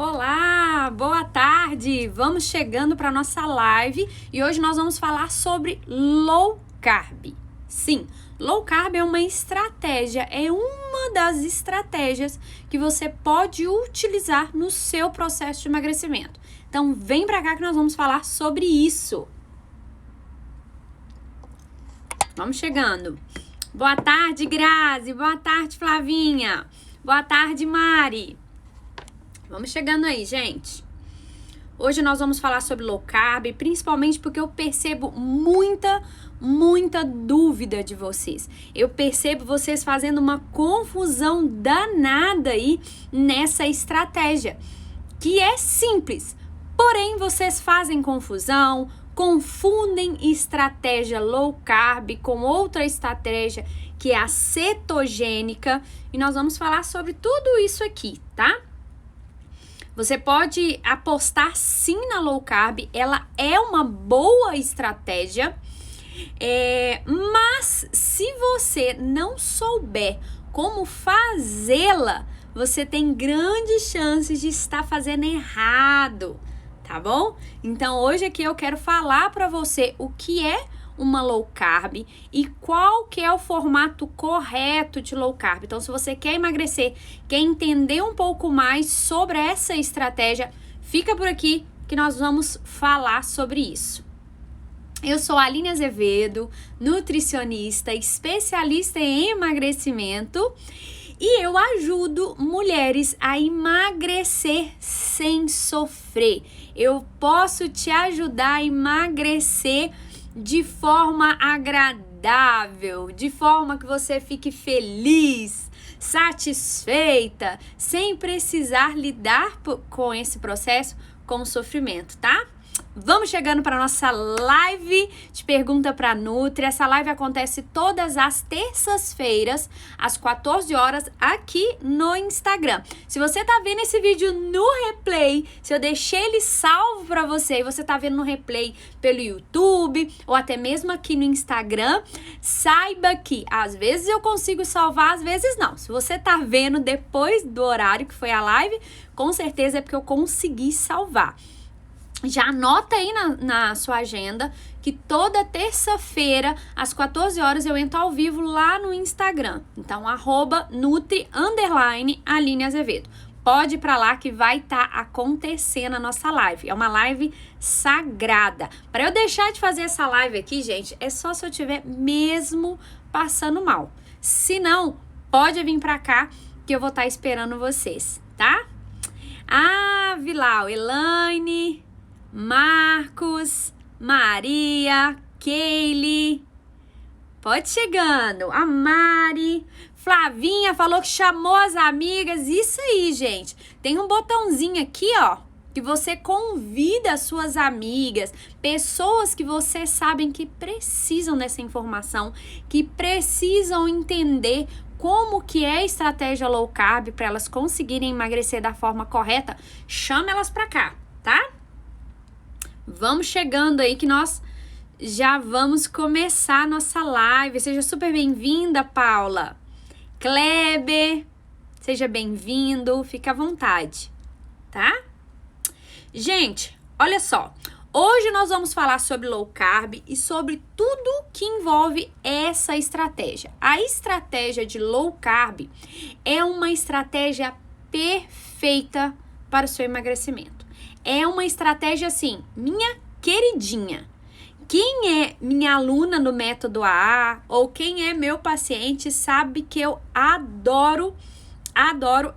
Olá, boa tarde! Vamos chegando para nossa live e hoje nós vamos falar sobre low carb. Sim, low carb é uma estratégia, é uma das estratégias que você pode utilizar no seu processo de emagrecimento. Então, vem para cá que nós vamos falar sobre isso. Vamos chegando. Boa tarde, Grazi. Boa tarde, Flavinha. Boa tarde, Mari. Vamos chegando aí, gente. Hoje nós vamos falar sobre low carb, principalmente porque eu percebo muita dúvida de vocês. Eu percebo vocês fazendo uma confusão danada aí nessa estratégia, que é simples. Porém, vocês fazem confusão, confundem estratégia low carb com outra estratégia que é a cetogênica, e nós vamos falar sobre tudo isso aqui, tá? Você pode apostar sim na low carb, ela é uma boa estratégia, mas se você não souber como fazê-la, você tem grandes chances de estar fazendo errado, tá bom? Então hoje aqui eu quero falar para você o que é uma low carb e qual que é o formato correto de low carb. Então, se você quer emagrecer, quer entender um pouco mais sobre essa estratégia, fica por aqui que nós vamos falar sobre isso. Eu sou a Aline Azevedo, nutricionista, especialista em emagrecimento, e eu ajudo mulheres a emagrecer sem sofrer. Eu posso te ajudar a emagrecer de forma agradável, de forma que você fique feliz, satisfeita, sem precisar lidar com esse processo com o sofrimento, tá? Vamos chegando para nossa live de Pergunta para Nutri. Essa live acontece todas as terças-feiras, às 14 horas, aqui no Instagram. Se você tá vendo esse vídeo no replay, se eu deixei ele salvo para você e você tá vendo no replay pelo YouTube ou até mesmo aqui no Instagram, saiba que às vezes eu consigo salvar, às vezes não. Se você tá vendo depois do horário que foi a live, com certeza é porque eu consegui salvar. Já anota aí na sua agenda que toda terça-feira, às 14 horas, eu entro ao vivo lá no Instagram. Então, @nutri_Aline Azevedo. Pode ir pra lá que vai estar acontecendo a nossa live. É uma live sagrada. Para eu deixar de fazer essa live aqui, gente, é só se eu estiver mesmo passando mal. Se não, pode vir pra cá que eu vou estar esperando vocês, tá? Vilau, Elaine, Marcos, Maria, Keile, pode chegando, a Mari, Flavinha falou que chamou as amigas, isso aí, gente, tem um botãozinho aqui, ó, que você convida as suas amigas, pessoas que você sabem que precisam dessa informação, que precisam entender como que é a estratégia low carb para elas conseguirem emagrecer da forma correta, chama elas pra cá, tá? Vamos chegando aí que nós já vamos começar a nossa live. Seja super bem-vinda, Paula. Kleber, seja bem-vindo. Fica à vontade, tá? Gente, olha só. Hoje nós vamos falar sobre low carb e sobre tudo que envolve essa estratégia. A estratégia de low carb é uma estratégia perfeita para o seu emagrecimento. É uma estratégia assim, minha queridinha. Quem é minha aluna no método AA ou quem é meu paciente sabe que eu adoro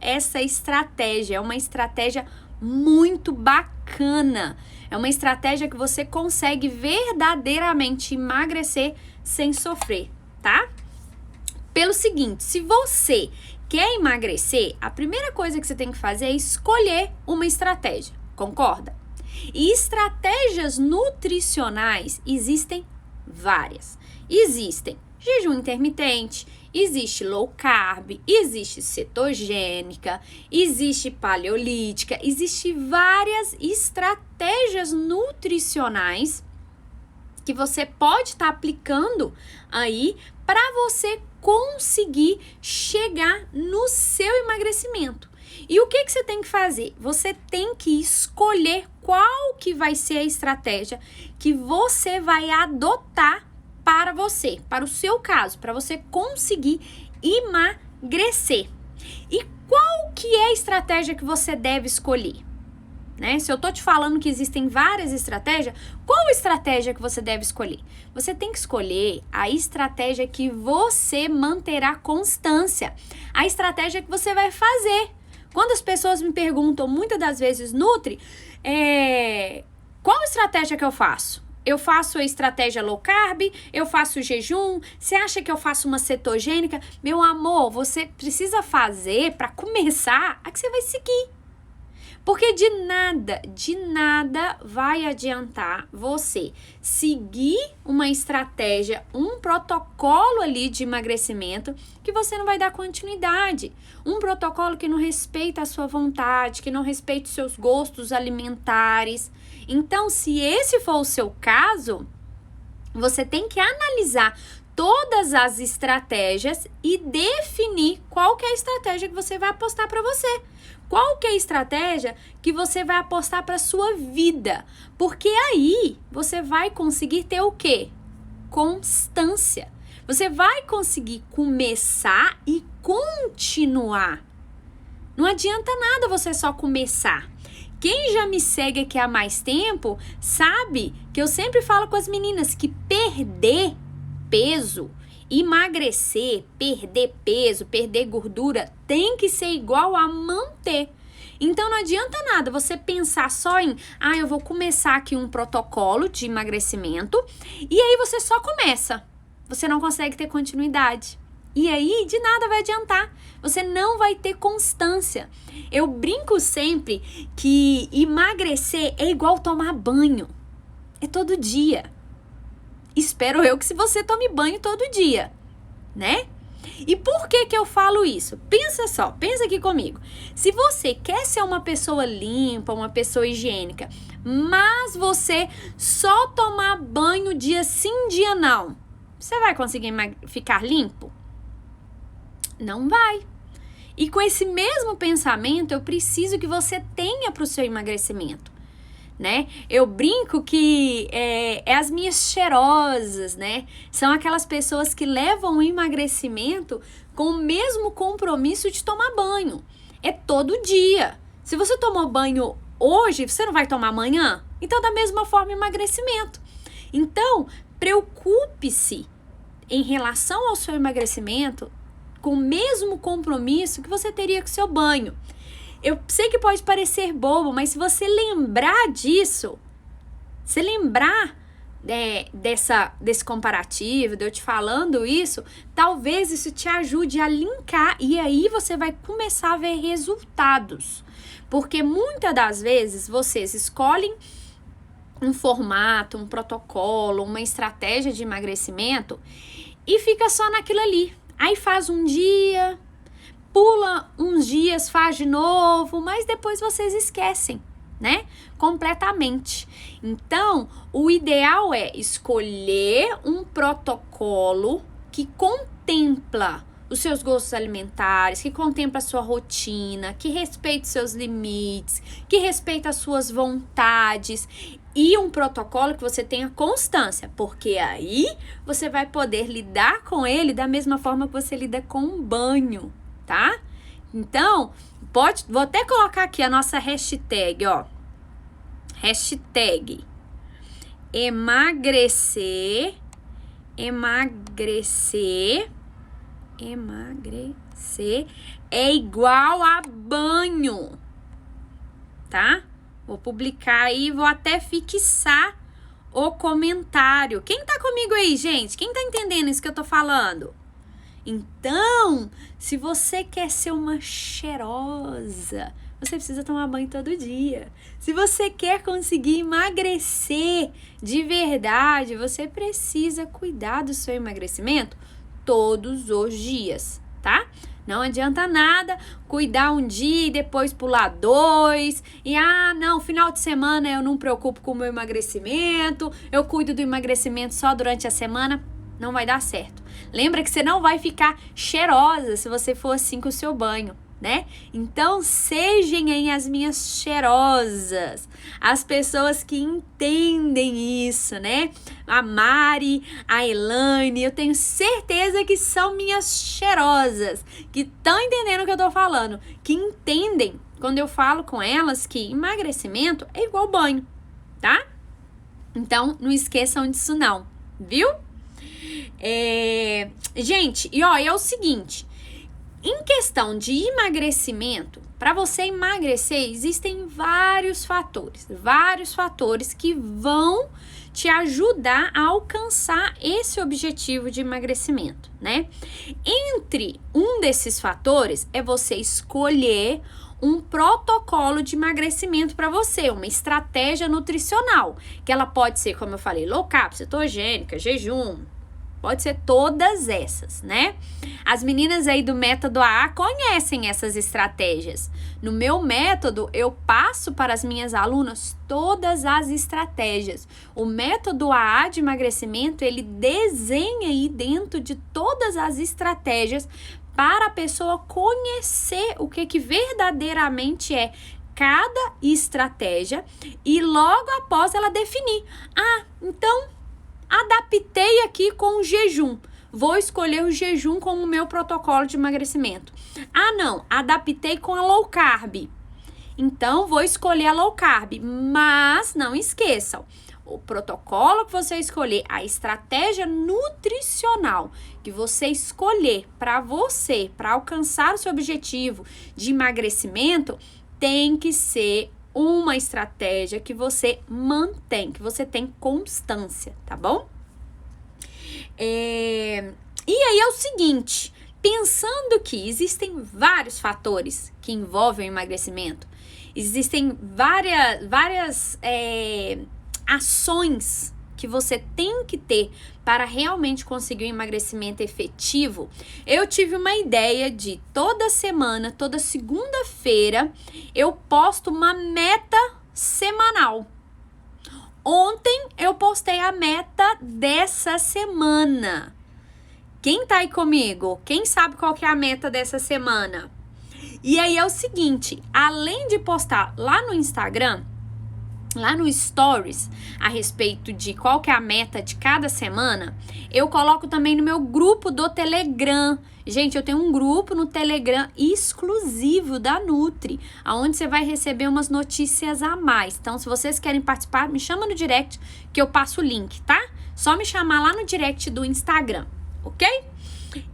essa estratégia. É uma estratégia muito bacana. É uma estratégia que você consegue verdadeiramente emagrecer sem sofrer, tá? Pelo seguinte, se você quer emagrecer, a primeira coisa que você tem que fazer é escolher uma estratégia. Concorda? E estratégias nutricionais existem várias. Existem jejum intermitente, existe low carb, existe cetogênica, existe paleolítica, existe várias estratégias nutricionais que você pode estar aplicando aí para você conseguir chegar no seu emagrecimento. E o que você tem que fazer? Você tem que escolher qual que vai ser a estratégia que você vai adotar para você, para o seu caso, para você conseguir emagrecer. E qual que é a estratégia que você deve escolher? Né? Se eu tô te falando que existem várias estratégias, qual estratégia que você deve escolher? Você tem que escolher a estratégia que você manterá constância, a estratégia que você vai fazer. Quando as pessoas me perguntam, muitas das vezes, Nutri, qual estratégia que eu faço? Eu faço a estratégia low carb, eu faço jejum, você acha que eu faço uma cetogênica? Meu amor, você precisa fazer para começar a que você vai seguir. Porque de nada vai adiantar você seguir uma estratégia, um protocolo ali de emagrecimento que você não vai dar continuidade. Um protocolo que não respeita a sua vontade, que não respeita os seus gostos alimentares. Então, se esse for o seu caso, você tem que analisar todas as estratégias e definir qual que é a estratégia que você vai apostar para você. Qual que é a estratégia que você vai apostar para sua vida? Porque aí você vai conseguir ter o quê? Constância. Você vai conseguir começar e continuar. Não adianta nada você só começar. Quem já me segue aqui há mais tempo sabe que eu sempre falo com as meninas que perder peso, emagrecer, perder peso, perder gordura, tem que ser igual a manter. Então não adianta nada você pensar só em, eu vou começar aqui um protocolo de emagrecimento, e aí você só começa. Você não consegue ter continuidade. E aí de nada vai adiantar. Você não vai ter constância. Eu brinco sempre que emagrecer é igual tomar banho. É todo dia. Espero eu que se você tome banho todo dia, né? E por que eu falo isso? Pensa só, pensa aqui comigo. Se você quer ser uma pessoa limpa, uma pessoa higiênica, mas você só tomar banho dia sim, dia não, você vai conseguir ficar limpo? Não vai. E com esse mesmo pensamento, eu preciso que você tenha para o seu emagrecimento. Né? Eu brinco que é as minhas cheirosas, né? São aquelas pessoas que levam o emagrecimento com o mesmo compromisso de tomar banho. É todo dia. Se você tomou banho hoje, você não vai tomar amanhã? Então, da mesma forma, emagrecimento. Então, preocupe-se em relação ao seu emagrecimento com o mesmo compromisso que você teria com o seu banho. Eu sei que pode parecer bobo, mas se você lembrar disso, se lembrar desse comparativo, de eu te falando isso, talvez isso te ajude a linkar e aí você vai começar a ver resultados. Porque muitas das vezes vocês escolhem um formato, um protocolo, uma estratégia de emagrecimento e fica só naquilo ali. Aí faz um dia, pula uns dias, faz de novo, mas depois vocês esquecem, né? Completamente. Então, o ideal é escolher um protocolo que contempla os seus gostos alimentares, que contempla a sua rotina, que respeita os seus limites, que respeita as suas vontades e um protocolo que você tenha constância, porque aí você vai poder lidar com ele da mesma forma que você lida com um banho. Tá? Então, vou até colocar aqui a nossa hashtag, ó. Hashtag emagrecer é igual a banho, tá? Vou publicar aí, vou até fixar o comentário. Quem tá comigo aí, gente? Quem tá entendendo isso que eu tô falando? Então, se você quer ser uma cheirosa, você precisa tomar banho todo dia. Se você quer conseguir emagrecer de verdade, você precisa cuidar do seu emagrecimento todos os dias, tá? Não adianta nada cuidar um dia e depois pular 2. E não, final de semana eu não me preocupo com o meu emagrecimento, eu cuido do emagrecimento só durante a semana. Não vai dar certo. Lembra que você não vai ficar cheirosa se você for assim com o seu banho. né? Então, sejam aí as minhas cheirosas, as pessoas que entendem isso, né? A Mari, a Elaine, eu tenho certeza que são minhas cheirosas, que estão entendendo o que eu tô falando, que entendem quando eu falo com elas que emagrecimento é igual banho, tá? Então, não esqueçam disso não, viu? Gente, e ó, é o seguinte, em questão de emagrecimento, para você emagrecer, existem vários fatores que vão te ajudar a alcançar esse objetivo de emagrecimento, né? Entre um desses fatores é você escolher um protocolo de emagrecimento para você, uma estratégia nutricional, que ela pode ser, como eu falei, low carb, cetogênica, jejum, pode ser todas essas, né? As meninas aí do método AA conhecem essas estratégias. No meu método, eu passo para as minhas alunas todas as estratégias. O método AA de emagrecimento, ele desenha aí dentro de todas as estratégias para a pessoa conhecer o que verdadeiramente é cada estratégia e logo após ela definir. Então adaptei aqui com o jejum. Vou escolher o jejum como meu protocolo de emagrecimento. Não, adaptei com a low carb. Então, vou escolher a low carb. Mas não esqueçam, o protocolo que você escolher, a estratégia nutricional que você escolher para alcançar o seu objetivo de emagrecimento, tem que ser uma estratégia que você mantém, que você tem constância, tá bom? E aí é o seguinte, pensando que existem vários fatores que envolvem o emagrecimento, existem várias ações que você tem que ter para realmente conseguir um emagrecimento efetivo, eu tive uma ideia de toda semana, toda segunda-feira, eu posto uma meta semanal. Ontem eu postei a meta dessa semana. Quem tá aí comigo? Quem sabe qual que é a meta dessa semana? E aí é o seguinte, além de postar lá no Instagram, lá no Stories, a respeito de qual que é a meta de cada semana, eu coloco também no meu grupo do Telegram. Gente, eu tenho um grupo no Telegram exclusivo da Nutri, onde você vai receber umas notícias a mais. Então, se vocês querem participar, me chama no direct que eu passo o link, tá? Só me chamar lá no direct do Instagram, ok?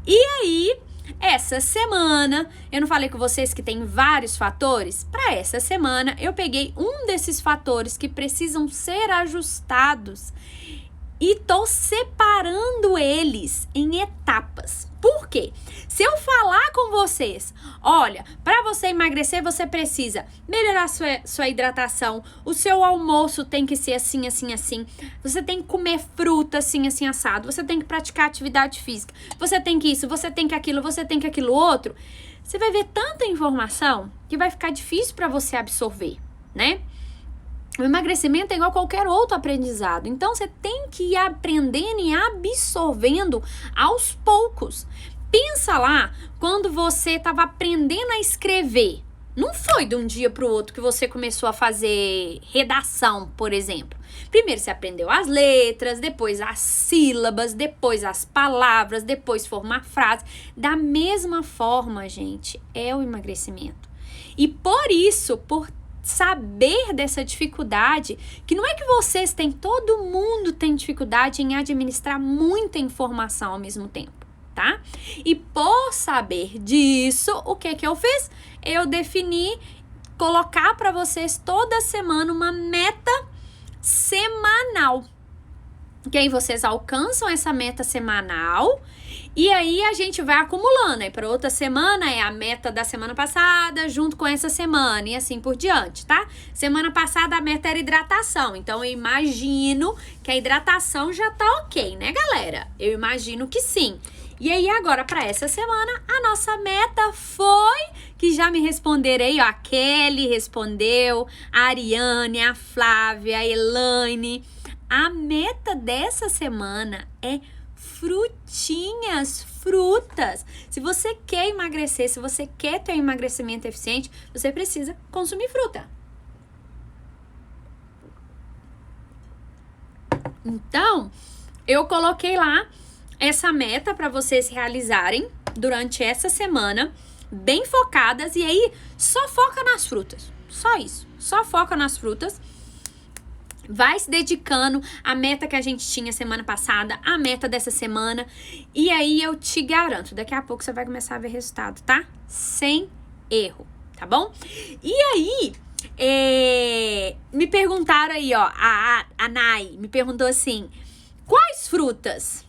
E aí, essa semana, eu não falei com vocês que tem vários fatores? Para essa semana, eu peguei um desses fatores que precisam ser ajustados e tô separando eles em etapas. Por quê? Se eu falar com vocês, olha, para você emagrecer, você precisa melhorar sua hidratação, o seu almoço tem que ser assim, assim, assim, você tem que comer fruta assim, assim, assado, você tem que praticar atividade física, você tem que isso, você tem que aquilo, você tem que aquilo outro, você vai ver tanta informação que vai ficar difícil para você absorver, né? O emagrecimento é igual a qualquer outro aprendizado. Então, você tem que ir aprendendo e absorvendo aos poucos. Pensa lá, quando você estava aprendendo a escrever. Não foi de um dia para o outro que você começou a fazer redação, por exemplo. Primeiro você aprendeu as letras, depois as sílabas, depois as palavras, depois formar frase. Da mesma forma, gente, é o emagrecimento. E por isso, por saber dessa dificuldade, que não é que vocês têm, todo mundo tem dificuldade em administrar muita informação ao mesmo tempo, tá? E por saber disso, o que eu fiz? Eu defini colocar para vocês toda semana uma meta semanal. Que aí vocês alcançam essa meta semanal e aí a gente vai acumulando. Aí para outra semana é a meta da semana passada junto com essa semana e assim por diante, tá? Semana passada a meta era hidratação, então eu imagino que a hidratação já tá ok, né, galera? Eu imagino que sim. E aí agora para essa semana a nossa meta foi, que já me responderam aí, ó, a Kelly respondeu, a Ariane, a Flávia, a Elaine. A meta dessa semana é frutinhas, frutas. Se você quer emagrecer, se você quer ter um emagrecimento eficiente, você precisa consumir fruta. Então, eu coloquei lá essa meta para vocês realizarem durante essa semana, bem focadas, e aí só foca nas frutas. Só isso, só foca nas frutas. Vai se dedicando à meta que a gente tinha semana passada, à meta dessa semana. E aí eu te garanto, daqui a pouco você vai começar a ver resultado, tá? Sem erro, tá bom? E aí, me perguntaram aí, ó, a Nai me perguntou assim, quais frutas?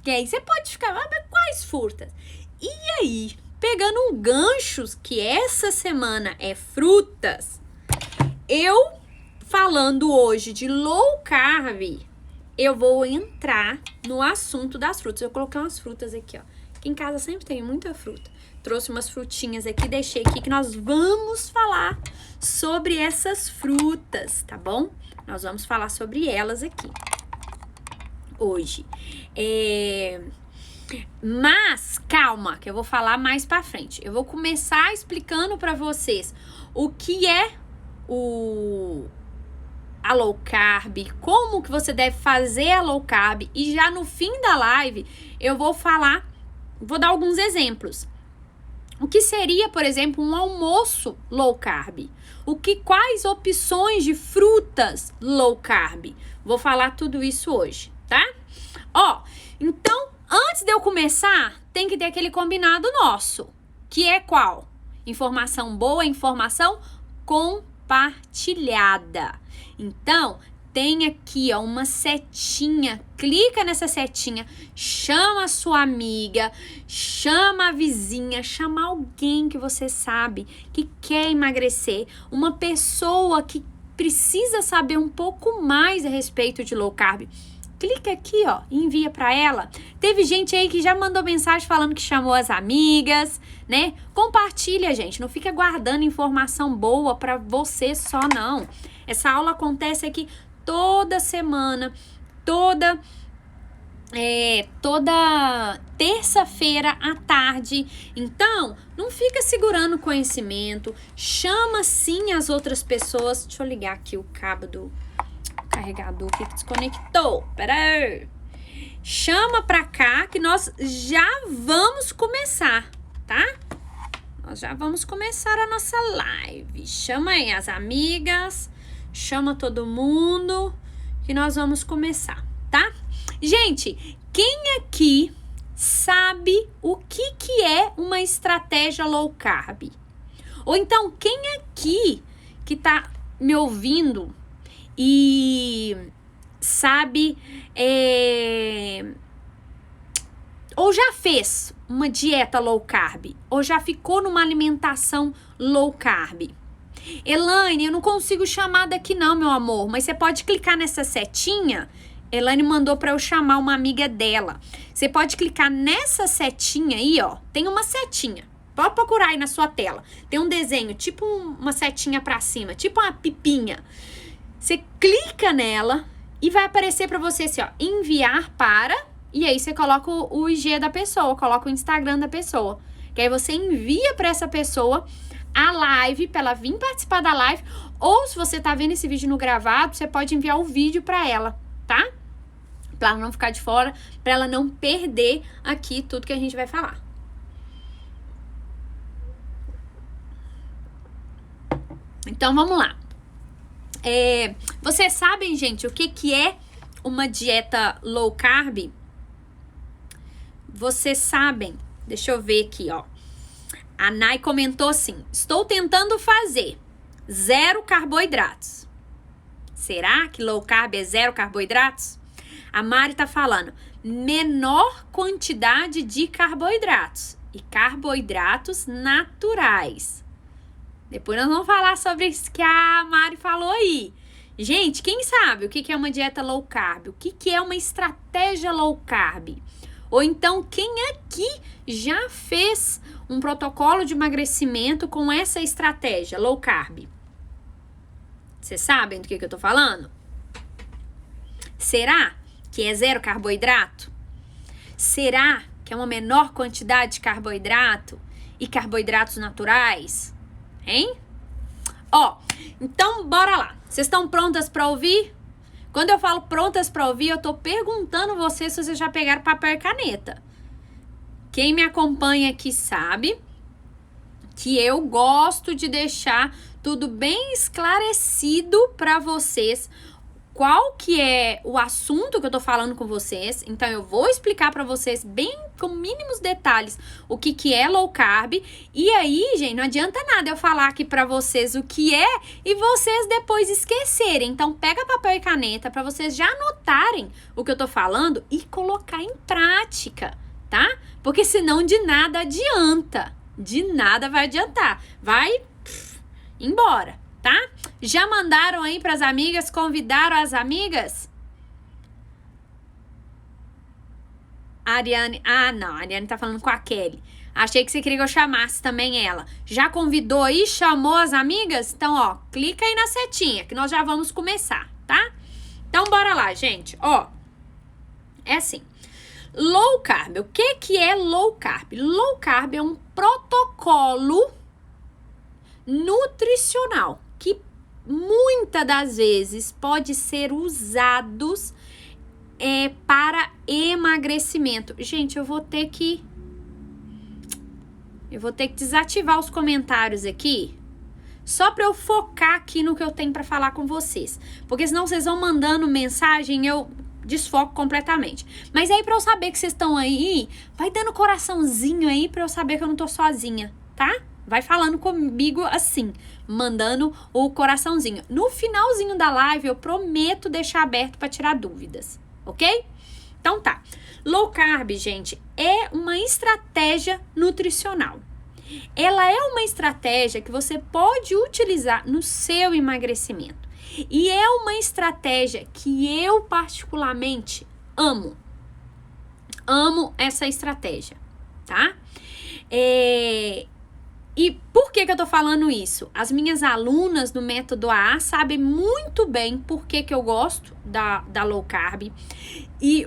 E aí você pode ficar, mas quais frutas? E aí, pegando um gancho que essa semana é frutas, eu falando hoje de low carb, eu vou entrar no assunto das frutas. Eu coloquei umas frutas aqui, ó. Aqui em casa sempre tem muita fruta. Trouxe umas frutinhas aqui, deixei aqui que nós vamos falar sobre essas frutas, tá bom? Nós vamos falar sobre elas aqui hoje. Mas calma, que eu vou falar mais pra frente. Eu vou começar explicando pra vocês o que é a low carb, como que você deve fazer a low carb, e já no fim da live eu vou dar alguns exemplos. O que seria, por exemplo, um almoço low carb? Quais opções de frutas low carb? Vou falar tudo isso hoje, tá? Ó, então, antes de eu começar, tem que ter aquele combinado nosso, que é qual? Informação boa, informação compartilhada. Então, tem aqui, ó, uma setinha, clica nessa setinha, chama a sua amiga, chama a vizinha, chama alguém que você sabe que quer emagrecer, uma pessoa que precisa saber um pouco mais a respeito de low carb. Clica aqui, ó, e envia para ela. Teve gente aí que já mandou mensagem falando que chamou as amigas, né? Compartilha, gente, não fica guardando informação boa para você só, não. Essa aula acontece aqui toda semana, toda terça-feira à tarde. Então, não fica segurando conhecimento, chama sim as outras pessoas. Deixa eu ligar aqui o cabo do carregador que desconectou. Pera aí. Chama pra cá que nós já vamos começar, tá? Nós já vamos começar a nossa live. Chama aí as amigas, chama todo mundo que nós vamos começar, tá? Gente, quem aqui sabe o que é uma estratégia low carb? Ou então, quem aqui que tá me ouvindo e sabe, ou já fez uma dieta low carb, ou já ficou numa alimentação low carb? Elaine, eu não consigo chamar daqui não, meu amor, mas você pode clicar nessa setinha. Elaine mandou para eu chamar uma amiga dela. Você pode clicar nessa setinha aí, ó, tem uma setinha. Pode procurar aí na sua tela. Tem um desenho, tipo uma setinha para cima, tipo uma pipinha. Você clica nela e vai aparecer para você assim, ó, enviar para, e aí você coloca o IG da pessoa, coloca o Instagram da pessoa. Que aí você envia para essa pessoa a live, para ela vir participar da live, ou se você tá vendo esse vídeo no gravado, você pode enviar o vídeo para ela, tá? Para ela não ficar de fora, para ela não perder aqui tudo que a gente vai falar. Então, vamos lá. Vocês sabem, gente, o que é uma dieta low carb? Vocês sabem? Deixa eu ver aqui, ó. A Nai comentou assim: estou tentando fazer 0 carboidratos. Será que low carb é 0 carboidratos? A Mari tá falando menor quantidade de carboidratos e carboidratos naturais. Depois nós vamos falar sobre isso que a Mari falou aí. Gente, quem sabe o que é uma dieta low carb? O que é uma estratégia low carb? Ou então, quem aqui já fez um protocolo de emagrecimento com essa estratégia low carb? Vocês sabem do que eu tô falando? Será que é zero carboidrato? Será que é uma menor quantidade de carboidrato e carboidratos naturais? Hein? Ó, então bora lá. Vocês estão prontas para ouvir? Quando eu falo prontas para ouvir, eu tô perguntando vocês se vocês já pegaram papel e caneta. Quem me acompanha aqui sabe que eu gosto de deixar tudo bem esclarecido para vocês. Qual que é o assunto que eu tô falando com vocês. Então, eu vou explicar para vocês bem com mínimos detalhes o que é low carb. E aí, gente, não adianta nada eu falar aqui para vocês o que é e vocês depois esquecerem. Então, pega papel e caneta para vocês já anotarem o que eu tô falando e colocar em prática, tá? Porque senão de nada adianta. De nada vai adiantar. Vai embora. Tá? Já mandaram aí para as amigas? Convidaram as amigas? A Ariane... Ah, não. A Ariane tá falando com a Kelly. Achei que você queria que eu chamasse também ela. Já convidou aí? Chamou as amigas? Então, ó, clica aí na setinha que nós já vamos começar, tá? Então, bora lá, gente. Ó, é assim. Low carb. O que é low carb? Low carb é um protocolo nutricional que muitas das vezes pode ser usados para emagrecimento. Gente, eu vou ter que desativar os comentários aqui, só para eu focar aqui no que eu tenho para falar com vocês, porque senão vocês vão mandando mensagem, eu desfoco completamente. Mas aí, para eu saber que vocês estão aí, vai dando coraçãozinho aí para eu saber que eu não tô sozinha, tá? Vai falando comigo assim, mandando o coraçãozinho. No finalzinho da live, eu prometo deixar aberto para tirar dúvidas, ok? Então tá. Low carb, gente, é uma estratégia nutricional. Ela é uma estratégia que você pode utilizar no seu emagrecimento. E é uma estratégia que eu particularmente amo. Amo essa estratégia, tá? E por que eu tô falando isso? As minhas alunas do Método AA sabem muito bem por que eu gosto da low carb.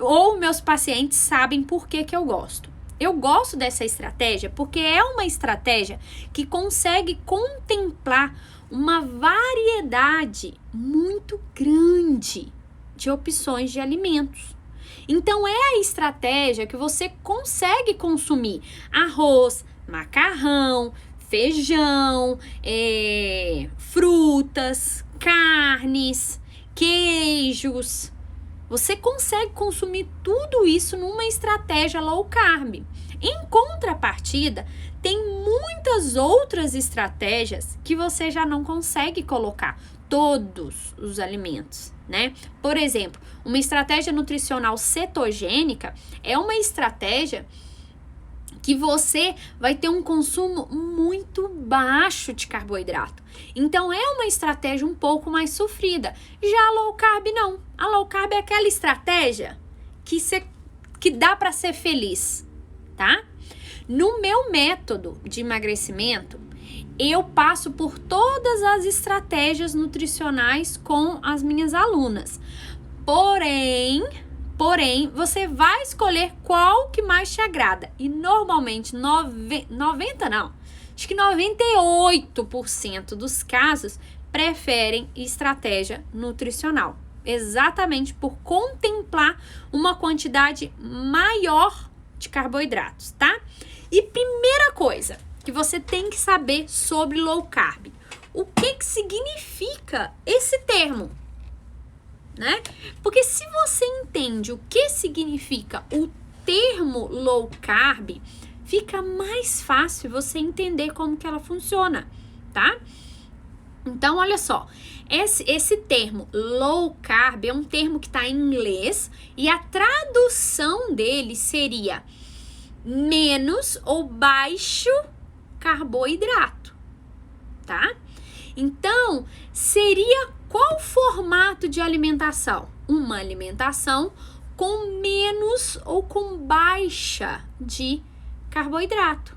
Ou meus pacientes sabem por que eu gosto. Eu gosto dessa estratégia porque é uma estratégia que consegue contemplar uma variedade muito grande de opções de alimentos. Então, é a estratégia que você consegue consumir arroz, macarrão, feijão, frutas, carnes, queijos. Você consegue consumir tudo isso numa estratégia low carb. Em contrapartida, tem muitas outras estratégias que você já não consegue colocar todos os alimentos, né? Por exemplo, uma estratégia nutricional cetogênica é uma estratégia que você vai ter um consumo muito baixo de carboidrato. Então, é uma estratégia um pouco mais sofrida. Já a low carb, não. A low carb é aquela estratégia que dá para ser feliz, tá? No meu método de emagrecimento, eu passo por todas as estratégias nutricionais com as minhas alunas. Porém, você vai escolher qual que mais te agrada. E normalmente, 98% dos casos preferem estratégia nutricional. Exatamente por contemplar uma quantidade maior de carboidratos, tá? E primeira coisa que você tem que saber sobre low carb. O que significa esse termo? Né? Porque se você entende o que significa o termo low carb, fica mais fácil você entender como que ela funciona, tá? Então, olha só, esse termo low carb é um termo que está em inglês e a tradução dele seria menos ou baixo carboidrato, tá? Então, seria qual formato de alimentação? Uma alimentação com menos ou com baixa de carboidrato.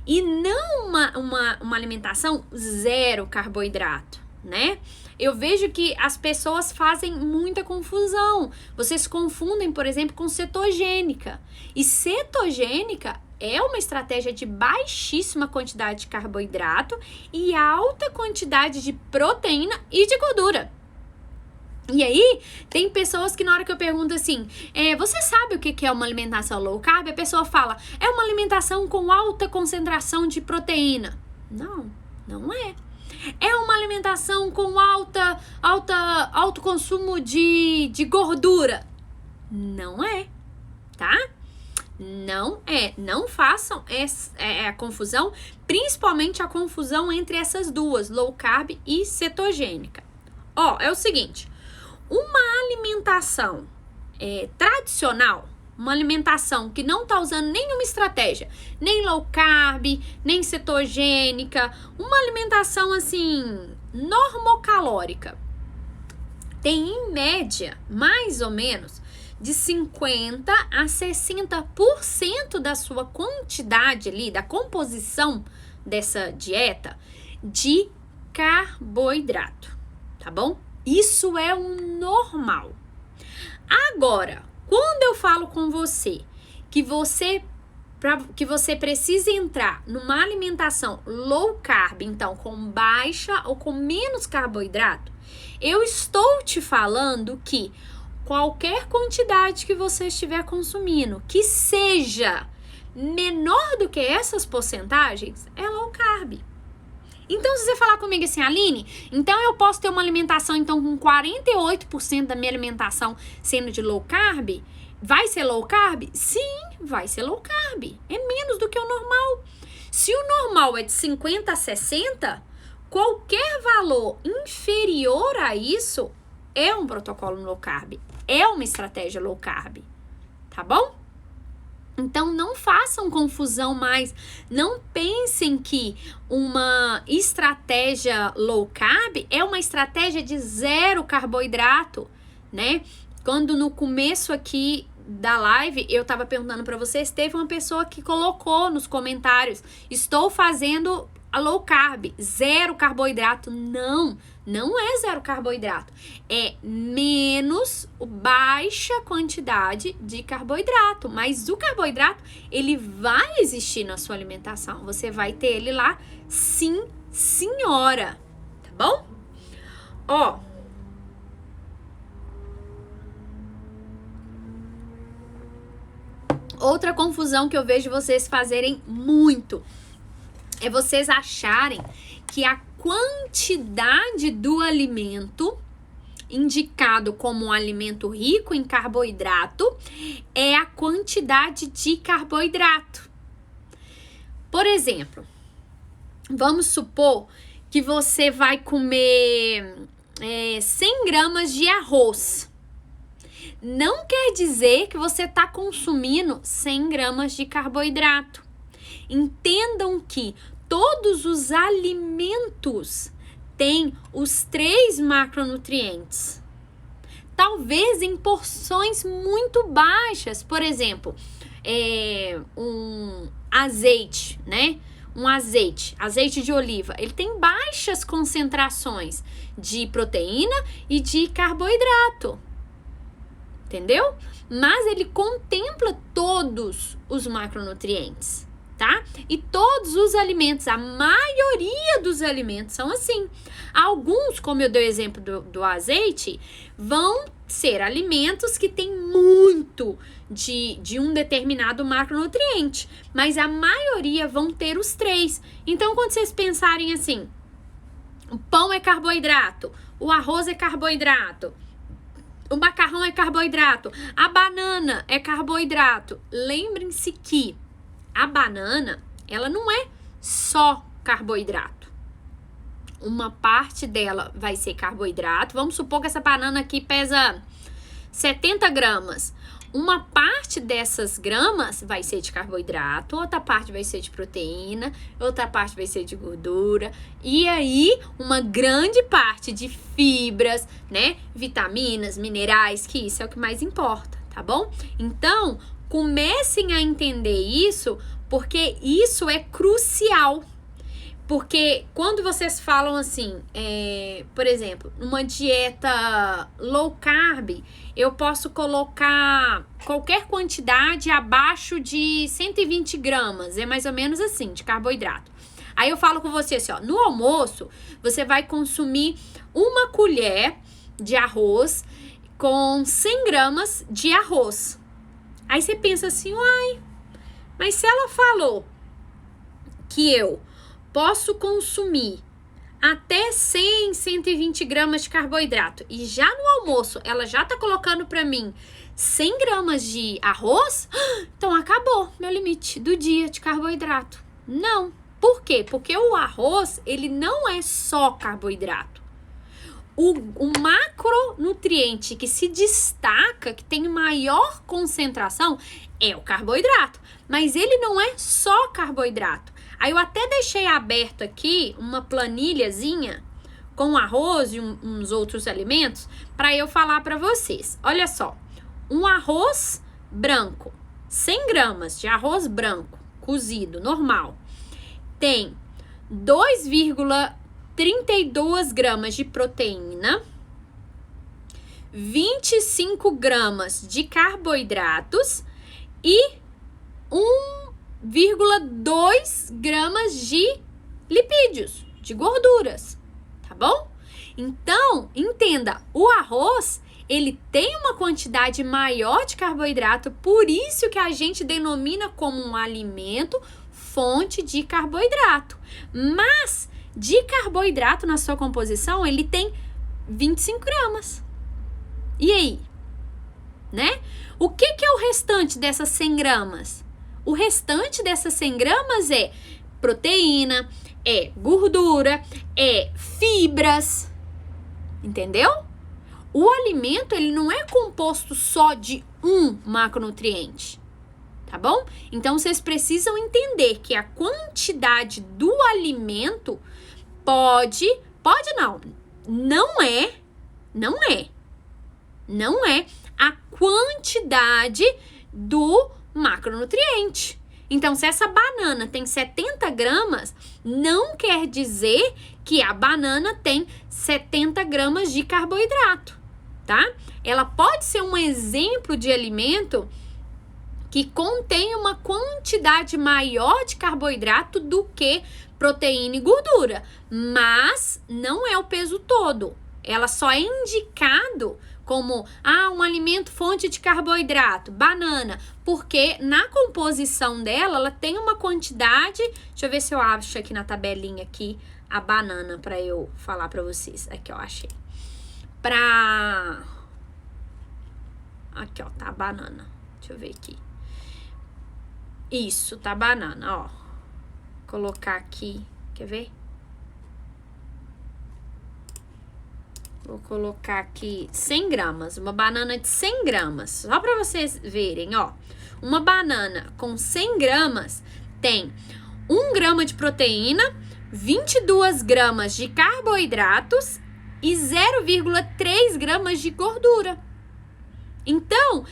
E não uma alimentação zero carboidrato, né? Eu vejo que as pessoas fazem muita confusão. Vocês confundem, por exemplo, com cetogênica. E cetogênica é uma estratégia de baixíssima quantidade de carboidrato e alta quantidade de proteína e de gordura. E aí, tem pessoas que na hora que eu pergunto assim, você sabe o que é uma alimentação low carb? A pessoa fala, é uma alimentação com alta concentração de proteína. Não, não é. É uma alimentação com alto consumo de gordura. Não é, tá? Não é. Não façam a confusão, principalmente a confusão entre essas duas, low carb e cetogênica. É o seguinte, uma alimentação tradicional, uma alimentação que não tá usando nenhuma estratégia, nem low carb, nem cetogênica, uma alimentação assim, normocalórica, tem em média, mais ou menos, de 50 a 60% da sua quantidade ali, da composição dessa dieta, de carboidrato, tá bom? Isso é o normal. Agora, quando eu falo com você que você precisa entrar numa alimentação low carb, então com baixa ou com menos carboidrato, eu estou te falando que qualquer quantidade que você estiver consumindo, que seja menor do que essas porcentagens, é low carb. Então, se você falar comigo assim, Aline, então eu posso ter uma alimentação então com 48% da minha alimentação sendo de low carb? Vai ser low carb? Sim, vai ser low carb. É menos do que o normal. Se o normal é de 50 a 60, qualquer valor inferior a isso é um protocolo low carb. É uma estratégia low carb. Tá bom? Então, não façam confusão mais. Não pensem que uma estratégia low carb é uma estratégia de zero carboidrato, né? Quando no começo aqui da live eu tava perguntando para vocês, teve uma pessoa que colocou nos comentários, estou fazendo a low carb, zero carboidrato. Não é zero carboidrato. É menos, baixa quantidade de carboidrato. Mas o carboidrato, ele vai existir na sua alimentação. Você vai ter ele lá, sim, senhora. Tá bom? Outra confusão que eu vejo vocês fazerem muito é vocês acharem que a quantidade do alimento indicado como um alimento rico em carboidrato é a quantidade de carboidrato. Por exemplo, vamos supor que você vai comer 100 gramas de arroz. Não quer dizer que você está consumindo 100 gramas de carboidrato. Entendam que todos os alimentos têm os 3 macronutrientes. Talvez em porções muito baixas. Por exemplo, um azeite, né? Azeite de oliva. Ele tem baixas concentrações de proteína e de carboidrato. Entendeu? Mas ele contempla todos os macronutrientes, tá? E todos os alimentos, a maioria dos alimentos são assim. Alguns, como eu dei o exemplo do azeite, vão ser alimentos que têm muito de um determinado macronutriente, mas a maioria vão ter os 3. Então, quando vocês pensarem assim, o pão é carboidrato, o arroz é carboidrato, o macarrão é carboidrato, a banana é carboidrato. Lembrem-se que a banana, ela não é só carboidrato. Uma parte dela vai ser carboidrato. Vamos supor que essa banana aqui pesa 70 gramas. Uma parte dessas gramas vai ser de carboidrato, outra parte vai ser de proteína, outra parte vai ser de gordura. E aí, uma grande parte de fibras, né? Vitaminas, minerais, que isso é o que mais importa, tá bom? Então, comecem a entender isso, porque isso é crucial. Porque quando vocês falam assim, por exemplo, numa dieta low carb, eu posso colocar qualquer quantidade abaixo de 120 gramas, é mais ou menos assim, de carboidrato. Aí eu falo com você assim, ó, no almoço, você vai consumir uma colher de arroz com 100 gramas de arroz. Aí você pensa assim, uai, mas se ela falou que eu posso consumir até 100, 120 gramas de carboidrato e já no almoço ela já tá colocando pra mim 100 gramas de arroz, então acabou meu limite do dia de carboidrato. Não. Por quê? Porque o arroz, ele não é só carboidrato. O macronutriente que se destaca, que tem maior concentração, é o carboidrato. Mas ele não é só carboidrato. Aí eu até deixei aberto aqui uma planilhazinha com arroz e uns outros alimentos para eu falar para vocês. Olha só, um arroz branco, 100 gramas de arroz branco, cozido, normal, tem 2,32 gramas de proteína, 25 gramas de carboidratos e 1,2 gramas de lipídios, de gorduras, tá bom? Então, entenda, o arroz, ele tem uma quantidade maior de carboidrato, por isso que a gente denomina como um alimento fonte de carboidrato. Mas, de carboidrato na sua composição, ele tem 25 gramas. E aí? Né? O que é o restante dessas 100 gramas? O restante dessas 100 gramas é proteína, é gordura, é fibras, entendeu? O alimento, ele não é composto só de um macronutriente, tá bom? Então, vocês precisam entender que a quantidade do alimento não é a quantidade do macronutriente. Então, se essa banana tem 70 gramas, não quer dizer que a banana tem 70 gramas de carboidrato, tá? Ela pode ser um exemplo de alimento que contém uma quantidade maior de carboidrato do que proteína e gordura, mas não é o peso todo. Ela só é indicado como um alimento fonte de carboidrato, banana, porque na composição dela, ela tem uma quantidade, deixa eu ver se eu acho aqui na tabelinha aqui a banana para eu falar para vocês. Aqui, ó, achei. Aqui, ó, tá a banana. Deixa eu ver aqui. Isso, tá a banana, ó. Colocar aqui, quer ver? Vou colocar aqui 100 gramas, uma banana de 100 gramas, só para vocês verem, ó. Uma banana com 100 gramas tem 1 grama de proteína, 22 gramas de carboidratos e 0,3 gramas de gordura. Então,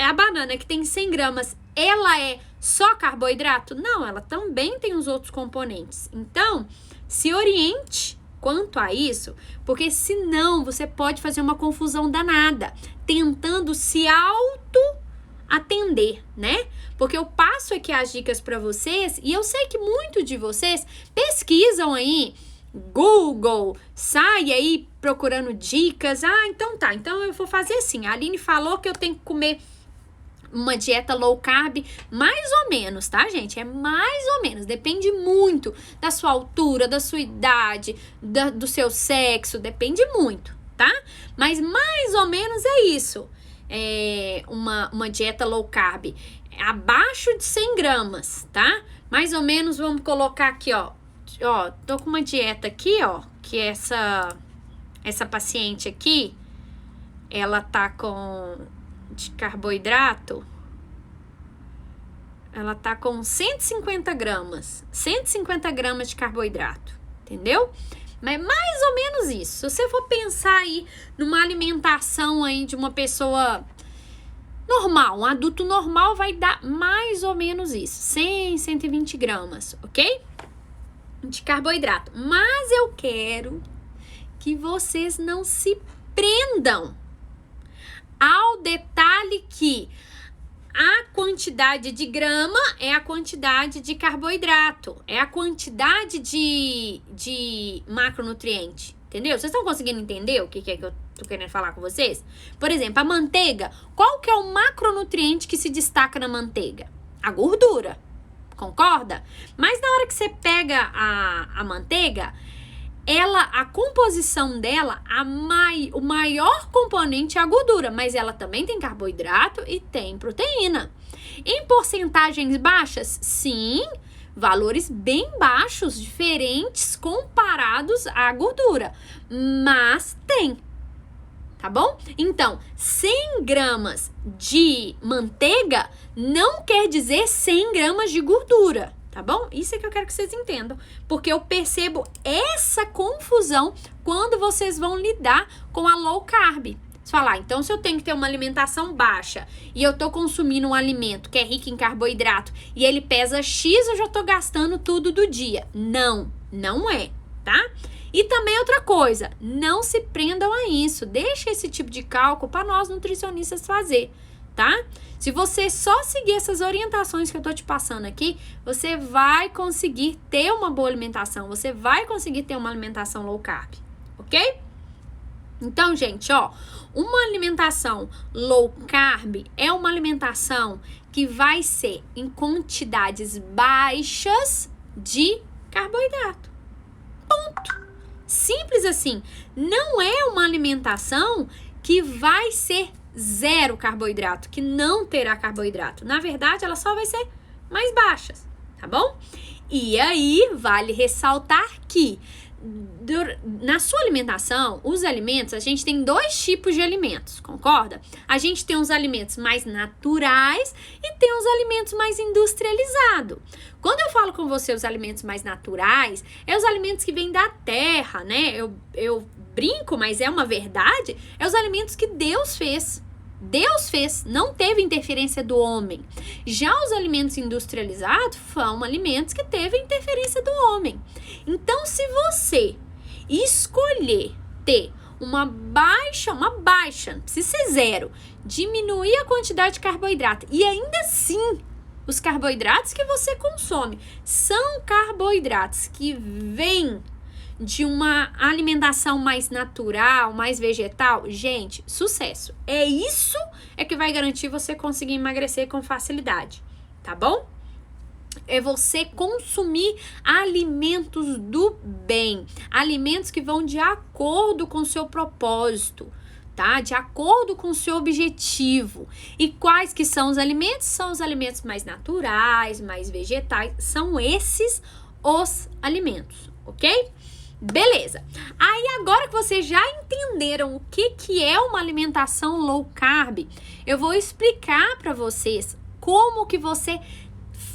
a banana que tem 100 gramas, ela é só carboidrato? Não, ela também tem os outros componentes. Então, se oriente quanto a isso, porque senão você pode fazer uma confusão danada, tentando se auto-atender, né? Porque eu passo aqui as dicas para vocês e eu sei que muitos de vocês pesquisam aí, Google, sai aí procurando dicas. Então tá, então eu vou fazer assim, a Aline falou que eu tenho que comer uma dieta low carb, mais ou menos, tá, gente? É mais ou menos, depende muito da sua altura, da sua idade, do seu sexo, depende muito, tá? Mas mais ou menos é isso, uma dieta low carb, abaixo de 100 gramas, tá? Mais ou menos, vamos colocar aqui, ó, tô com uma dieta aqui, ó, que essa paciente aqui, ela tá com de carboidrato, ela tá com 150 gramas de carboidrato, entendeu? Mas mais ou menos isso. Se você for pensar aí numa alimentação aí de uma pessoa normal, um adulto normal, vai dar mais ou menos isso, 100, 120 gramas, ok? de carboidrato. Mas eu quero que vocês não se prendam ao detalhe que a quantidade de grama é a quantidade de carboidrato, é a quantidade de macronutriente, entendeu? Vocês estão conseguindo entender o que é que eu tô querendo falar com vocês? Por exemplo, a manteiga, qual que é o macronutriente que se destaca na manteiga? A gordura, concorda? Mas na hora que você pega a manteiga, a composição dela, o maior componente é a gordura, mas ela também tem carboidrato e tem proteína. Em porcentagens baixas, sim, valores bem baixos, diferentes comparados à gordura, mas tem, tá bom? Então, 100 gramas de manteiga não quer dizer 100 gramas de gordura. Tá bom? Isso é que eu quero que vocês entendam, porque eu percebo essa confusão quando vocês vão lidar com a low carb. Você fala, então se eu tenho que ter uma alimentação baixa e eu tô consumindo um alimento que é rico em carboidrato e ele pesa X, eu já tô gastando tudo do dia. Não, não é, tá? E também outra coisa, não se prendam a isso, deixa esse tipo de cálculo para nós nutricionistas fazer, tá? Se você só seguir essas orientações que eu tô te passando aqui, você vai conseguir ter uma boa alimentação, você vai conseguir ter uma alimentação low carb, ok? Então, gente, ó, uma alimentação low carb é uma alimentação que vai ser em quantidades baixas de carboidrato. Ponto. Simples assim. Não é uma alimentação que vai ser zero carboidrato, que não terá carboidrato. Na verdade, ela só vai ser mais baixas, tá bom? E aí, vale ressaltar que na sua alimentação, os alimentos, a gente tem 2 tipos de alimentos, concorda? A gente tem os alimentos mais naturais e tem os alimentos mais industrializados. Quando eu falo com você os alimentos mais naturais, é os alimentos que vêm da terra, né? Eu brinco, mas é uma verdade, é os alimentos que Deus fez. Deus fez, não teve interferência do homem. Já os alimentos industrializados são alimentos que teve interferência do homem. Então, se você escolher ter uma baixa, não precisa ser zero, diminuir a quantidade de carboidrato e ainda assim os carboidratos que você consome são carboidratos que vêm de uma alimentação mais natural, mais vegetal, gente, sucesso. É isso que vai garantir você conseguir emagrecer com facilidade, tá bom? É você consumir alimentos do bem, alimentos que vão de acordo com o seu propósito, tá? De acordo com o seu objetivo. E quais que são os alimentos? São os alimentos mais naturais, mais vegetais, são esses os alimentos, ok? Beleza. Aí agora que vocês já entenderam o que é uma alimentação low carb, eu vou explicar para vocês como que você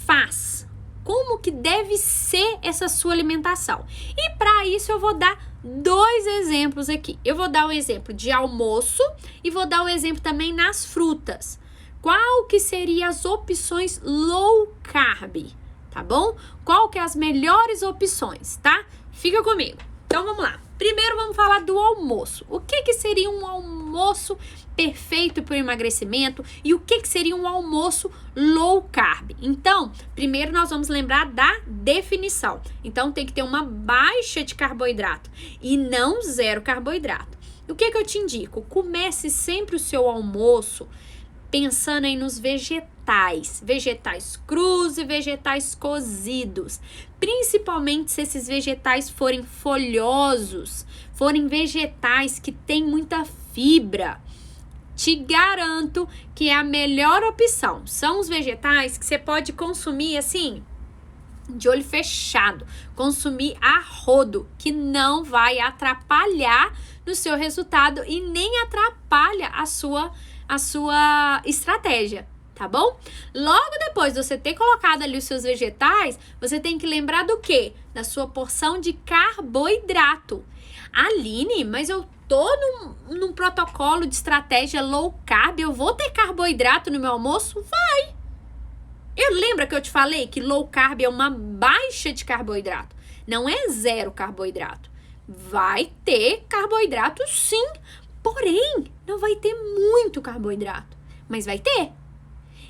faz, como que deve ser essa sua alimentação. E para isso eu vou dar 2 exemplos aqui. Eu vou dar um exemplo de almoço e vou dar um exemplo também nas frutas. Qual que seriam as opções low carb, tá bom? Qual que é as melhores opções, tá? Fica comigo. Então, vamos lá. Primeiro, vamos falar do almoço. O que seria um almoço perfeito para o emagrecimento e o que seria um almoço low carb? Então, primeiro nós vamos lembrar da definição. Então, tem que ter uma baixa de carboidrato e não zero carboidrato. O que eu te indico? Comece sempre o seu almoço pensando aí nos vegetais crus e vegetais cozidos, principalmente se esses vegetais forem folhosos, forem vegetais que têm muita fibra. Te garanto que é a melhor opção. São os vegetais que você pode consumir assim, de olho fechado, consumir a rodo, que não vai atrapalhar no seu resultado e nem atrapalha a sua estratégia, tá bom? Logo depois de você ter colocado ali os seus vegetais, você tem que lembrar do quê? Da sua porção de carboidrato. Aline, mas eu tô num protocolo de estratégia low carb, eu vou ter carboidrato no meu almoço? Vai! Lembra que eu te falei que low carb é uma baixa de carboidrato? Não é zero carboidrato. Vai ter carboidrato sim, porém, não vai ter muito carboidrato, mas vai ter.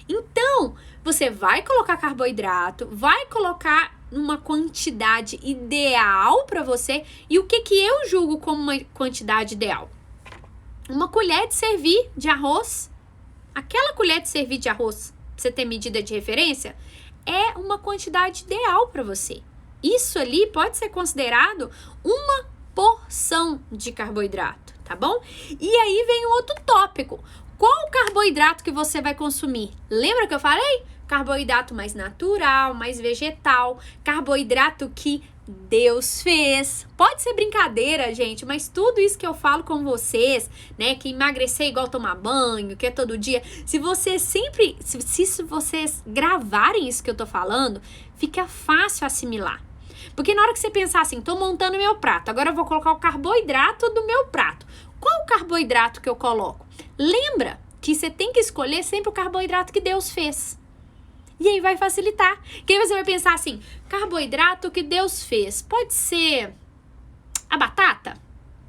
Então, você vai colocar carboidrato, vai colocar uma quantidade ideal para você. E o que eu julgo como uma quantidade ideal? Uma colher de servir de arroz. Aquela colher de servir de arroz, pra você ter medida de referência, é uma quantidade ideal para você. Isso ali pode ser considerado uma porção de carboidrato, tá bom? E aí vem um outro tópico. Qual o carboidrato que você vai consumir? Lembra que eu falei? Carboidrato mais natural, mais vegetal, carboidrato que Deus fez. Pode ser brincadeira, gente, mas tudo isso que eu falo com vocês, né, que emagrecer é igual tomar banho, que é todo dia, se vocês gravarem isso que eu tô falando, fica fácil assimilar. Porque na hora que você pensar assim, tô montando meu prato, agora eu vou colocar o carboidrato do meu prato. Qual o carboidrato que eu coloco? Lembra que você tem que escolher sempre o carboidrato que Deus fez. E aí vai facilitar. Que aí você vai pensar assim, carboidrato que Deus fez. Pode ser a batata?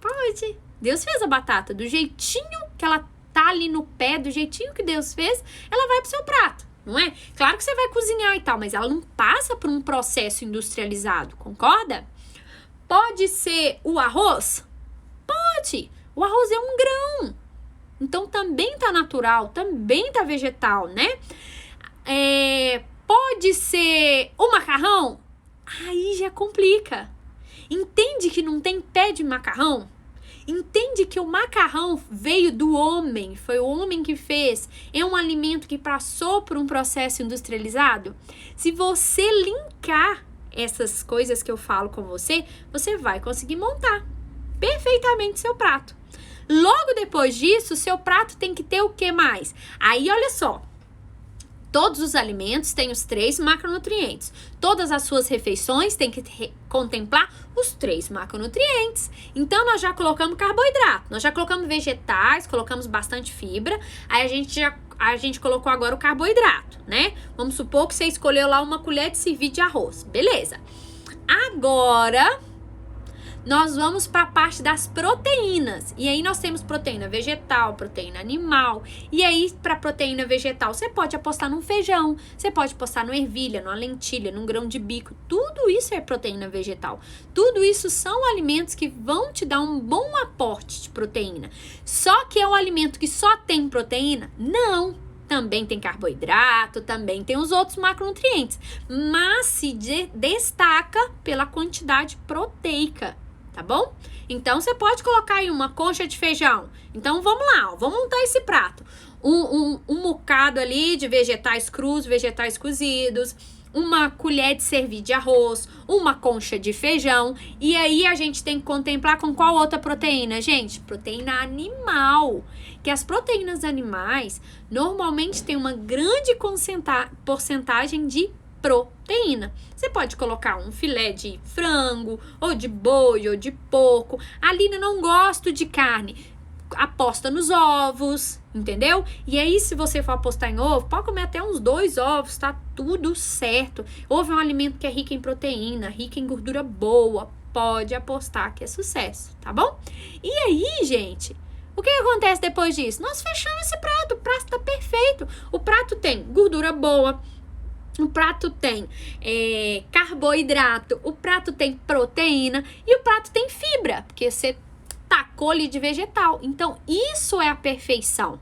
Pode. Deus fez a batata. Do jeitinho que ela tá ali no pé, do jeitinho que Deus fez, ela vai pro seu prato, não é? Claro que você vai cozinhar e tal, mas ela não passa por um processo industrializado, concorda? Pode ser o arroz? Pode. O arroz é um grão. Então também tá natural, também tá vegetal, né? Pode ser o macarrão? Aí já complica. Entende que não tem pé de macarrão? Entende que o macarrão veio do homem, foi o homem que fez, é um alimento que passou por um processo industrializado? Se você linkar essas coisas que eu falo com você, você vai conseguir montar perfeitamente seu prato. Logo depois disso, seu prato tem que ter o que mais? Aí, olha só. Todos os alimentos têm os 3 macronutrientes. Todas as suas refeições têm que contemplar os 3 macronutrientes. Então, nós já colocamos carboidrato, nós já colocamos vegetais, colocamos bastante fibra. Aí, a gente colocou agora o carboidrato, né? Vamos supor que você escolheu lá uma colher de servir de arroz. Beleza. Agora, nós vamos para a parte das proteínas. E aí nós temos proteína vegetal, proteína animal. E aí, para proteína vegetal, você pode apostar num feijão, você pode apostar numa ervilha, numa lentilha, num grão de bico. Tudo isso é proteína vegetal. Tudo isso são alimentos que vão te dar um bom aporte de proteína. Só que é um alimento que só tem proteína? Não. Também tem carboidrato, também tem os outros macronutrientes. Mas se destaca pela quantidade proteica. Tá bom? Então, você pode colocar aí uma concha de feijão. Então, vamos lá, ó, vamos montar esse prato. Um bocado ali de vegetais crus, vegetais cozidos, uma colher de servir de arroz, uma concha de feijão. E aí, a gente tem que contemplar com qual outra proteína, gente? Proteína animal. Que as proteínas animais, normalmente, tem uma grande porcentagem de proteína. Você pode colocar um filé de frango, ou de boi, ou de porco. Aline, não gosto de carne. Aposta nos ovos, entendeu? E aí, se você for apostar em ovo, pode comer até uns 2 ovos, tá tudo certo. Ovo é um alimento que é rico em proteína, rico em gordura boa. Pode apostar que é sucesso, tá bom? E aí, gente, o que acontece depois disso? Nós fechamos esse prato, o prato tá perfeito. O prato tem gordura boa, o prato tem carboidrato, o prato tem proteína e o prato tem fibra, porque você tacou ali de vegetal. Então, isso é a perfeição.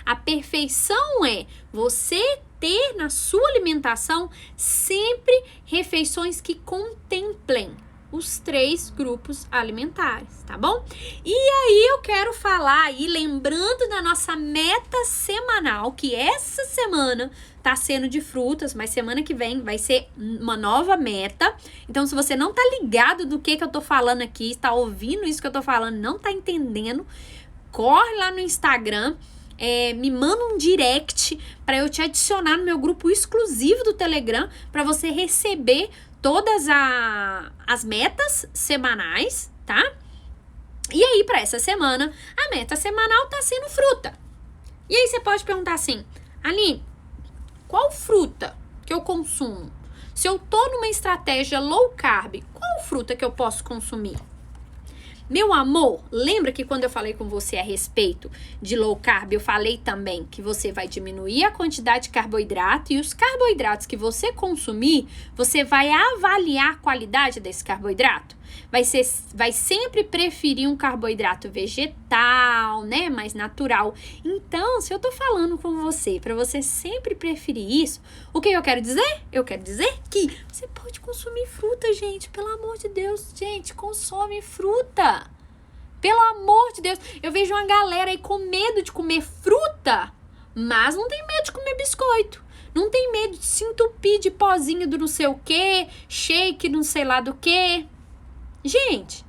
A perfeição é você ter na sua alimentação sempre refeições que contemplem os 3 grupos alimentares, tá bom? E aí eu quero falar aí, lembrando da nossa meta semanal, que essa semana tá sendo de frutas, mas semana que vem vai ser uma nova meta. Então, se você não tá ligado do que eu tô falando aqui, tá ouvindo isso que eu tô falando, não tá entendendo, corre lá no Instagram, me manda um direct para eu te adicionar no meu grupo exclusivo do Telegram, para você receber todas as metas semanais, tá? E aí, para essa semana, a meta semanal tá sendo fruta. E aí, você pode perguntar assim, Aline, qual fruta que eu consumo? Se eu tô numa estratégia low carb, qual fruta que eu posso consumir? Meu amor, lembra que quando eu falei com você a respeito de low carb, eu falei também que você vai diminuir a quantidade de carboidrato e os carboidratos que você consumir, você vai avaliar a qualidade desse carboidrato. Vai sempre preferir um carboidrato vegetal, né, mais natural. Então, se eu tô falando com você, para você sempre preferir isso, o que eu quero dizer? Eu quero dizer que você pode consumir fruta, gente, pelo amor de Deus, gente, consome fruta. Pelo amor de Deus, eu vejo uma galera aí com medo de comer fruta, mas não tem medo de comer biscoito. Não tem medo de se entupir de pozinho do não sei o que, shake não sei lá do que. Gente,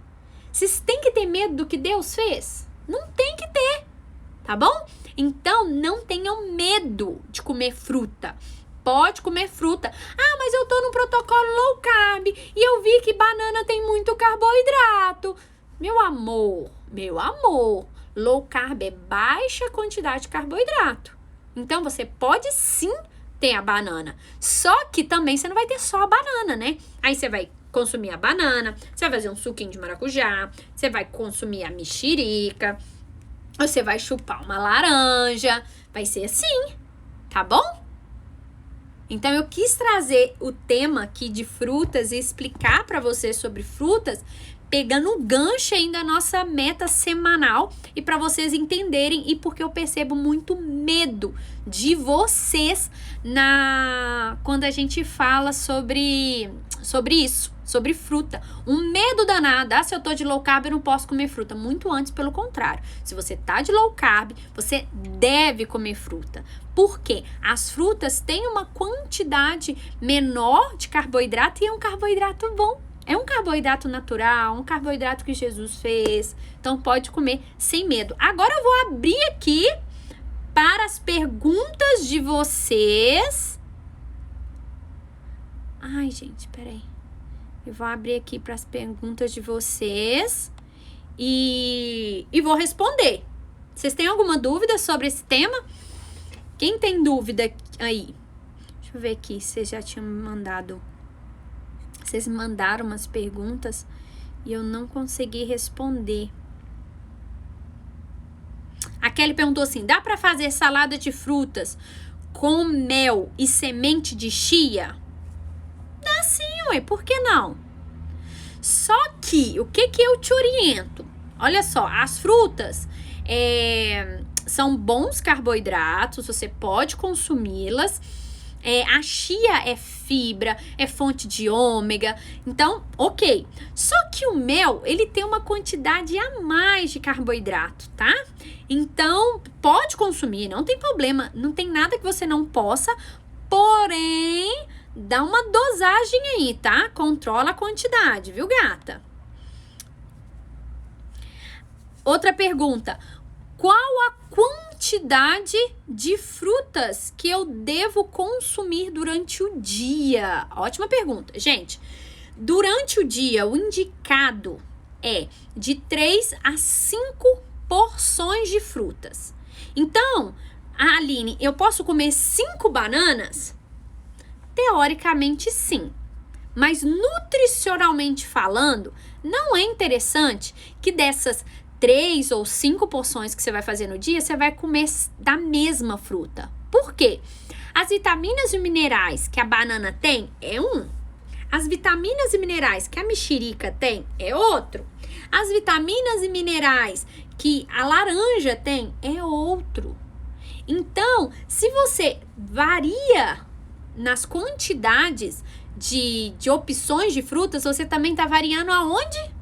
vocês têm que ter medo do que Deus fez? Não tem que ter, tá bom? Então, não tenham medo de comer fruta. Pode comer fruta. Ah, mas eu tô no protocolo low carb e eu vi que banana tem muito carboidrato. Meu amor, low carb é baixa quantidade de carboidrato. Então, você pode sim ter a banana. Só que também você não vai ter só a banana, né? Aí você vai consumir a banana, você vai fazer um suquinho de maracujá, você vai consumir a mexerica, você vai chupar uma laranja, vai ser assim, tá bom? Então eu quis trazer o tema aqui de frutas e explicar para você sobre frutas, pegando o gancho aí da nossa meta semanal e para vocês entenderem e porque eu percebo muito medo de vocês quando a gente fala sobre isso, sobre fruta. Um medo danado, se eu tô de low carb eu não posso comer fruta. Muito antes, pelo contrário. Se você tá de low carb, você deve comer fruta. Por quê? As frutas têm uma quantidade menor de carboidrato e é um carboidrato bom. É um carboidrato natural, um carboidrato que Jesus fez. Então pode comer sem medo. Agora eu vou abrir aqui para as perguntas de vocês. Ai, gente, peraí. Eu vou abrir aqui para as perguntas de vocês e vou responder. Vocês têm alguma dúvida sobre esse tema? Quem tem dúvida aí? Deixa eu ver aqui se vocês já tinham me mandado. Vocês me mandaram umas perguntas e eu não consegui responder. A Kelly perguntou assim: dá para fazer salada de frutas com mel e semente de chia? Dá sim, ué, por que não? Só que, o que eu te oriento? Olha só, as frutas são bons carboidratos, você pode consumi-las. A chia é fibra, é fonte de ômega, então, ok. Só que o mel, ele tem uma quantidade a mais de carboidrato, tá? Então, pode consumir, não tem problema, não tem nada que você não possa, porém, dá uma dosagem aí, tá? Controla a quantidade, viu, gata? Outra pergunta: qual a quantidade de frutas que eu devo consumir durante o dia? Ótima pergunta. Gente, durante o dia, o indicado é de 3 a 5 porções de frutas. Então, Aline, eu posso comer 5 bananas? Teoricamente, sim. Mas nutricionalmente falando, não é interessante que dessas 3 ou 5 porções que você vai fazer no dia, você vai comer da mesma fruta. Por quê? As vitaminas e minerais que a banana tem é um. As vitaminas e minerais que a mexerica tem é outro. As vitaminas e minerais que a laranja tem é outro. Então, se você varia nas quantidades de opções de frutas, você também está variando aonde?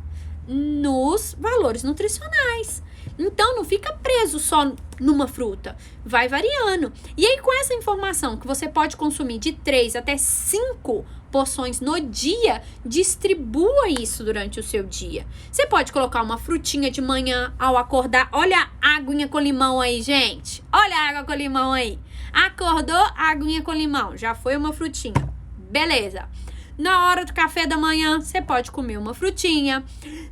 Nos valores nutricionais. Então, não fica preso só numa fruta. Vai variando. E aí, com essa informação que você pode consumir de 3 até 5 porções no dia, distribua isso durante o seu dia. Você pode colocar uma frutinha de manhã ao acordar. Olha a aguinha com limão aí, gente. Olha a água com limão aí. Acordou, aguinha com limão. Já foi uma frutinha. Beleza. Na hora do café da manhã, você pode comer uma frutinha.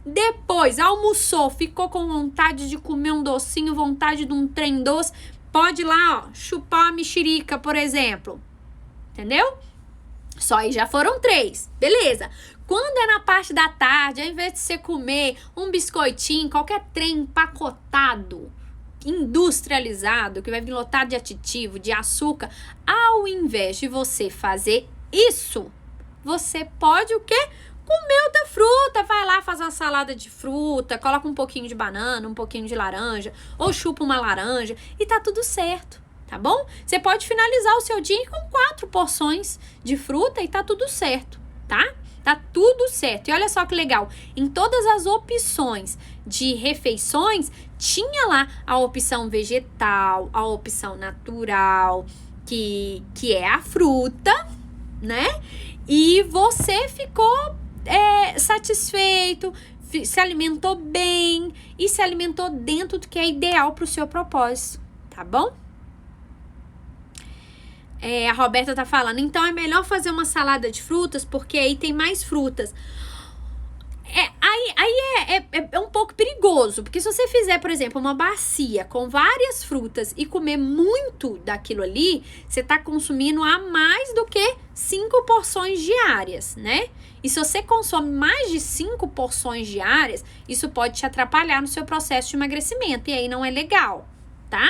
Depois, almoçou, ficou com vontade de comer um docinho, vontade de um trem doce, pode ir lá, ó, chupar uma mexerica, por exemplo. Entendeu? Só aí já foram 3, beleza. Quando é na parte da tarde, ao invés de você comer um biscoitinho, qualquer trem empacotado, industrializado, que vai vir lotado de aditivo, de açúcar, ao invés de você fazer isso, você pode o quê? Comer outra fruta, vai lá, faz uma salada de fruta, coloca um pouquinho de banana, um pouquinho de laranja, ou chupa uma laranja e tá tudo certo, tá bom? Você pode finalizar o seu dia com 4 porções de fruta e tá tudo certo, tá? Tá tudo certo. E olha só que legal, em todas as opções de refeições, tinha lá a opção vegetal, a opção natural, que é a fruta, né? E você ficou satisfeito, se alimentou bem e se alimentou dentro do que é ideal para o seu propósito, tá bom? A Roberta tá falando, então é melhor fazer uma salada de frutas, porque aí tem mais frutas. Aí é um pouco perigoso, porque se você fizer, por exemplo, uma bacia com várias frutas e comer muito daquilo ali, você tá consumindo a mais do que 5 porções diárias, né? E se você consome mais de 5 porções diárias, isso pode te atrapalhar no seu processo de emagrecimento, e aí não é legal, tá?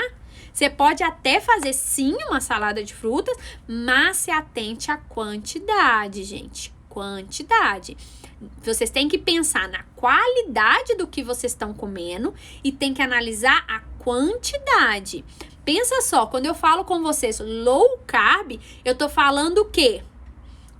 Você pode até fazer sim uma salada de frutas, mas se atente à quantidade, gente. Quantidade. Vocês têm que pensar na qualidade do que vocês estão comendo e tem que analisar a quantidade. Pensa só, quando eu falo com vocês low carb, eu tô falando o quê?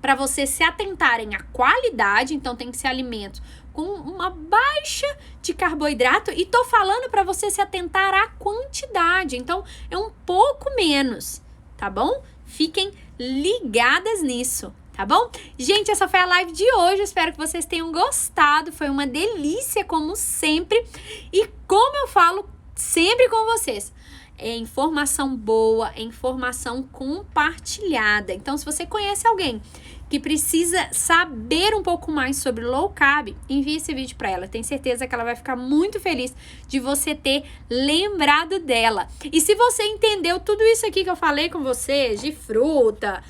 Para vocês se atentarem à qualidade, então tem que ser alimentos com uma baixa de carboidrato, e tô falando para você se atentar à quantidade, então é um pouco menos, tá bom? Fiquem ligadas nisso, tá bom? Gente, essa foi a live de hoje, espero que vocês tenham gostado, foi uma delícia como sempre, e como eu falo sempre com vocês, é informação boa, é informação compartilhada. Então, se você conhece alguém que precisa saber um pouco mais sobre low carb, envie esse vídeo para ela. Tenho certeza que ela vai ficar muito feliz de você ter lembrado dela. E se você entendeu tudo isso aqui que eu falei com vocês, de fruta,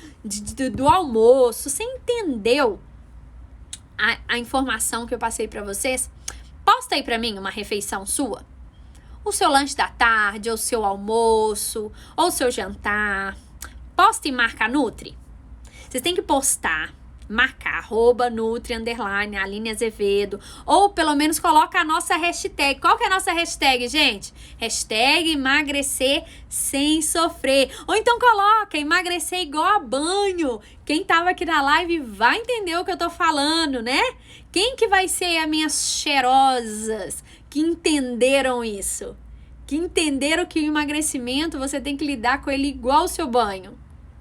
do almoço, você entendeu a informação que eu passei para vocês, posta aí para mim uma refeição sua. O seu lanche da tarde, ou o seu almoço, ou o seu jantar. Posta e marca a Nutri. Vocês têm que postar, marcar, @Nutri_, Aline Azevedo, ou pelo menos coloca a nossa hashtag. Qual que é a nossa hashtag, gente? Hashtag emagrecer sem sofrer. Ou então coloca emagrecer igual a banho. Quem tava aqui na live vai entender o que eu tô falando, né? Quem que vai ser as minhas cheirosas que entenderam isso? Que entenderam que o emagrecimento você tem que lidar com ele igual o seu banho,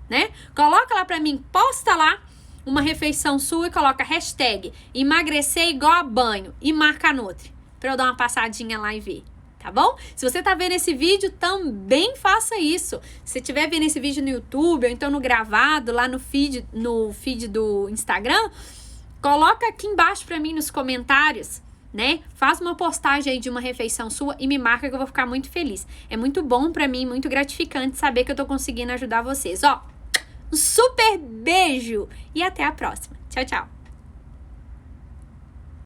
né? Coloca lá pra mim, posta lá uma refeição sua e coloca hashtag emagrecer igual a banho e marca a Nutri, pra eu dar uma passadinha lá e ver, tá bom? Se você tá vendo esse vídeo, também faça isso. Se estiver vendo esse vídeo no YouTube ou então no gravado, lá no feed do Instagram, coloca aqui embaixo pra mim nos comentários, né? Faz uma postagem aí de uma refeição sua e me marca que eu vou ficar muito feliz. É muito bom pra mim, muito gratificante saber que eu tô conseguindo ajudar vocês. Ó, um super beijo e até a próxima. Tchau, tchau.